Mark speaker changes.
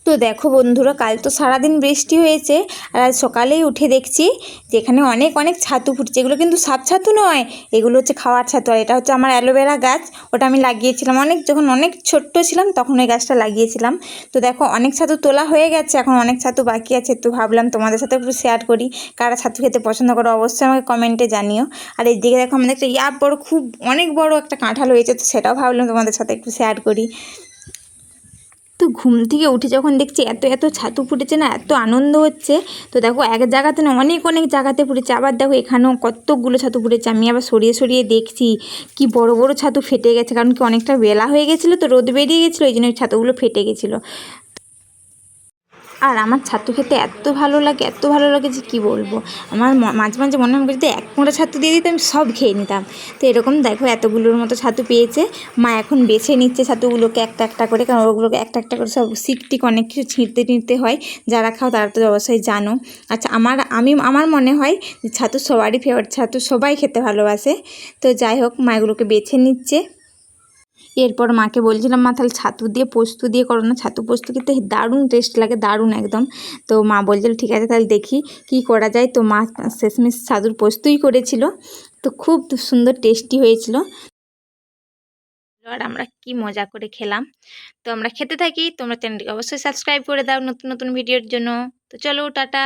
Speaker 1: তো দেখো বন্ধুরা, কাল তো সারাদিন বৃষ্টি হয়েছে আর আজ সকালেই উঠে দেখছি যে এখানে অনেক অনেক ছাতু ফুটছে। এগুলো কিন্তু সাপ ছাতু নয়, এগুলো হচ্ছে খাওয়ার ছাতু। আর এটা হচ্ছে আমার অ্যালোভেরা গাছ, ওটা আমি লাগিয়েছিলাম যখন অনেক ছোট্ট ছিলাম তখন ওই গাছটা লাগিয়েছিলাম। তো দেখো অনেক ছাতু তোলা হয়ে গেছে, এখন অনেক ছাতু বাকি আছে। তো ভাবলাম তোমাদের সাথে একটু শেয়ার করি। কারা ছাতু খেতে পছন্দ করো অবশ্যই আমাকে কমেন্টে জানিও। আর এইদিকে দেখো আমাদের একটা বড়, খুব অনেক বড় একটা কাঁঠাল হয়েছে, তো সেটাও ভাবলাম তোমাদের সাথে একটু শেয়ার করি। তো ঘুম থেকে উঠে যখন দেখছি এত এত ছাতু ফুটেছে না, এত আনন্দ হচ্ছে। তো দেখো এক জায়গাতে না, অনেক অনেক জায়গাতে ফুটেছে। আবার দেখো এখানেও কতগুলো ছাতু ফুটেছে। আমি আবার সরিয়ে সরিয়ে দেখছি কি বড় বড় ছাতু ফেটে গেছে, কারণ কি অনেকটা বেলা হয়ে গেছিলো, তো রোদ বেরিয়ে গেছিলো, এই জন্য ওই ছাতুগুলো ফেটে গেছিলো। আর আমার ছাতু খেতে এত ভালো লাগে, এত ভালো লাগে যে কী বলবো। আমার মাঝে মাঝে মনে হয় যদি এক মোড়া ছাতু দিয়ে দিতে আমি সব খেয়ে নিতাম। তো এরকম দেখো এতগুলোর মতো ছাতু পেয়েছে। মা এখন বেছে নিচ্ছে ছাতুগুলোকে একটা একটা করে, কারণ ওগুলোকে একটা একটা করে সব সিকটিক অনেক কিছু ছিঁড়তে নিতে হয়। যারা খাও তারা তো অবশ্যই জানো। আচ্ছা, আমার মনে হয় যে ছাতু সবারই ফেভারিট, ছাতু সবাই খেতে ভালোবাসে। তো যাই হোক, মা এগুলোকে বেছে নিচ্ছে। এরপর মাকে বলছিলাম, মা তাহলে ছাতু দিয়ে পোস্ত দিয়ে করো না, ছাতু পোস্ত খেতে দারুণ টেস্ট লাগে, দারুণ একদম। তো মা বলছিল ঠিক আছে তাহলে দেখি কি করা যায়। তো মা শেষমেশ ছাতুর পোস্তই করেছিল, তো খুব সুন্দর টেস্টি হয়েছিল। আর আমরা কি মজা করে খেলাম। তো আমরা খেতে থাকি, তোমরা চ্যানেলটিকে অবশ্যই সাবস্ক্রাইব করে দাও নতুন নতুন ভিডিওর জন্য। তো চলো টাটা।